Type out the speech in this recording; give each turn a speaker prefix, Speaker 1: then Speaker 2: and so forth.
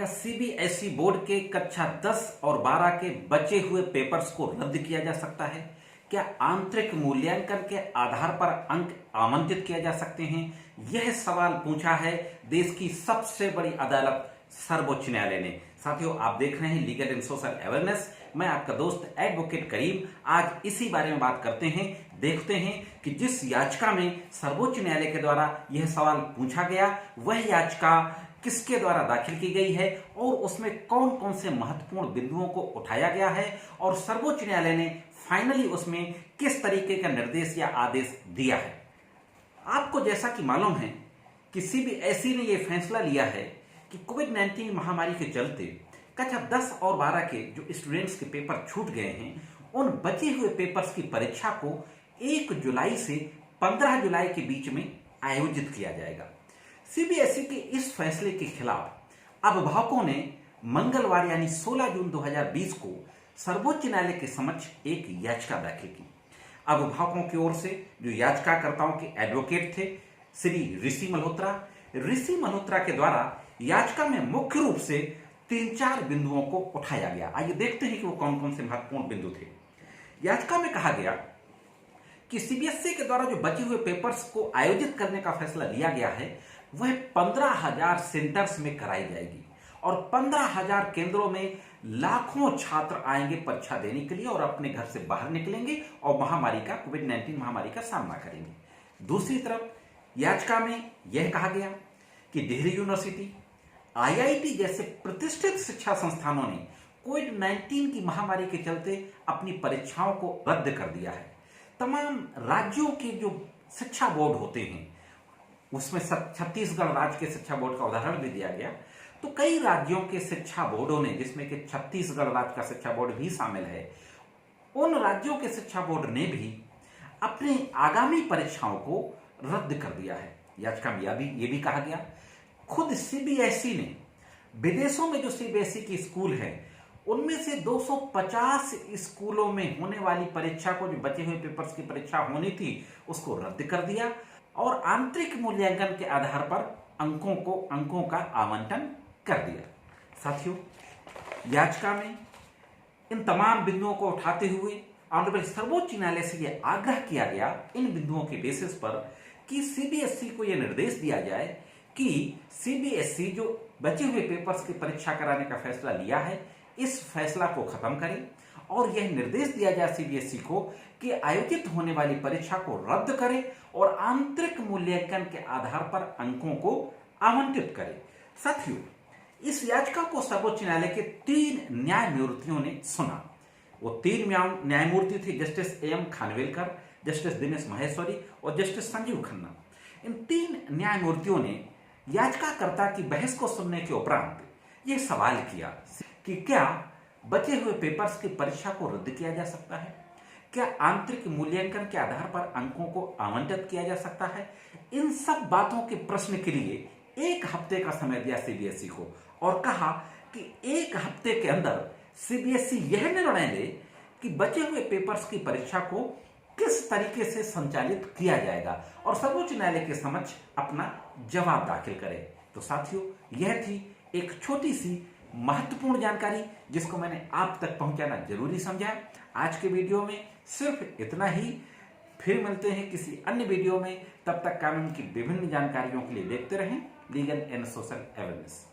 Speaker 1: क्या CBSE board के कक्षा 10 और 12 के बचे हुए पेपर्स को रद्द किया जा सकता है? क्या आंतरिक मूल्यांकन के आधार पर अंक आवंटित किए जा सकते हैं? यह सवाल पूछा है देश की सबसे बड़ी अदालत सर्वोच्च न्यायालय ने। साथियों, आप देख रहे हैं लीगल एंड सोशल अवेयरनेस। मैं आपका दोस्त एडवोकेट करीम आज इसी बारे में बात करते हैं। देखते हैं कि जिस याचिका में सर्वोच्च न्यायालय के द्वारा यह सवाल पूछा गया, वह याचिका किसके द्वारा दाखिल की गई है और उसमें कौन कौन से महत्वपूर्ण बिंदुओं को उठाया गया है और सर्वोच्च न्यायालय ने फाइनली उसमें किस तरीके का निर्देश या आदेश दिया है। आपको जैसा कि मालूम है कि सीबीएसई ने यह फैसला लिया है कि कोविड-19 महामारी के चलते कक्षा 10 और 12 के जो स्टूडेंट्स के पेपर छूट गए हैं, उन बचे हुए पेपर्स की परीक्षा को 1 जुलाई से 15 जुलाई के बीच में आयोजित किया जाएगा। सीबीएसई के इस फैसले के खिलाफ अभिभावकों ने मंगलवार यानी 16 जून 2020 को सर्वोच्च न्यायालय के समक्ष एक याचिका दाखिल की। अभिभावकों की ओर से जो याचिकाकर्ताओं के एडवोकेट थे श्री ऋषि मल्होत्रा के द्वारा याचिका में मुख्य रूप से 3-4 बिंदुओं को उठाया गया। आइए देखते हैं कि वो कौन कौन से महत्वपूर्ण बिंदु थे। याचिका में कहा गया कि सीबीएसई के द्वारा जो बचे हुए पेपर्स को आयोजित करने का फैसला लिया गया है, वह 15,000 सेंटर्स में कराई जाएगी और 15,000 केंद्रों में लाखों छात्र आएंगे परीक्षा देने के लिए और अपने घर से बाहर निकलेंगे और कोविड-19 महामारी का सामना करेंगे। दूसरी तरफ याचिका में यह कहा गया कि दिल्ली यूनिवर्सिटी, आईआईटी जैसे प्रतिष्ठित शिक्षा संस्थानों ने कोविड-19 की महामारी के चलते अपनी परीक्षाओं को रद्द कर दिया है। तमाम राज्यों के जो शिक्षा बोर्ड होते हैं, उसमें छत्तीसगढ़ राज्य के शिक्षा बोर्ड का उदाहरण भी दिया गया, तो कई राज्यों के शिक्षा बोर्डों ने, जिसमें कि छत्तीसगढ़ राज्य का शिक्षा बोर्ड भी शामिल है, उन राज्यों के शिक्षा बोर्ड ने भी अपने आगामी परीक्षाओं को रद्द कर दिया है। याचिका में यह भी कहा गया, खुद सीबीएसई ने विदेशों में जो सीबीएसई की स्कूल है, उनमें से 250 स्कूलों में होने वाली परीक्षा को, जो बचे हुए पेपर्स की परीक्षा होनी थी, उसको रद्द कर दिया और आंतरिक मूल्यांकन के आधार पर अंकों का आवंटन कर दिया। साथियों, याचिका में इन तमाम बिंदुओं को उठाते हुए ऑनरेबल सर्वोच्च न्यायालय से यह आग्रह किया गया इन बिंदुओं के बेसिस पर कि सीबीएसई को यह निर्देश दिया जाए कि सीबीएसई जो बचे हुए पेपर्स की परीक्षा कराने का फैसला लिया है, इस फैसला को खत्म करें और यह निर्देश दिया जाए सीबीएसई को कि आयोजित होने वाली परीक्षा को रद्द करे और आंतरिक मूल्यांकन के आधार पर अंकों को आवंटित करे। साथियों, इस याचिका को सर्वोच्च न्यायालय के 3 न्यायमूर्तियों ने सुना। वो 3 न्यायमूर्ति थे justice M Khanwilkar, justice Dinesh Maheshwari और जस्टिस संजीव खन्ना। इन 3 न्यायमूर्तियों ने याचिकाकर्ता की बहस को सुनने के उपरांत यह सवाल किया कि क्या बचे हुए पेपर्स की परीक्षा को रद्द किया जा सकता है? क्या आंतरिक मूल्यांकन के आधार पर अंकों को आवंटित किया जा सकता है? इन सब बातों के प्रश्न के लिए 1 हफ्ते का समय दिया सीबीएसई को और कहा कि 1 हफ्ते के अंदर सीबीएसई यह निर्णय ले कि बचे हुए पेपर्स की परीक्षा को किस तरीके से संचालित किया जाएगा और सर्वोच्च न्यायालय के समक्ष अपना जवाब दाखिल करे। तो साथियों, यह थी एक छोटी सी महत्वपूर्ण जानकारी जिसको मैंने आप तक पहुंचाना जरूरी समझा। आज के वीडियो में सिर्फ इतना ही। फिर मिलते हैं किसी अन्य वीडियो में। तब तक कानून की विभिन्न जानकारियों के लिए देखते रहें लीगल एंड सोशल अवेयरनेस।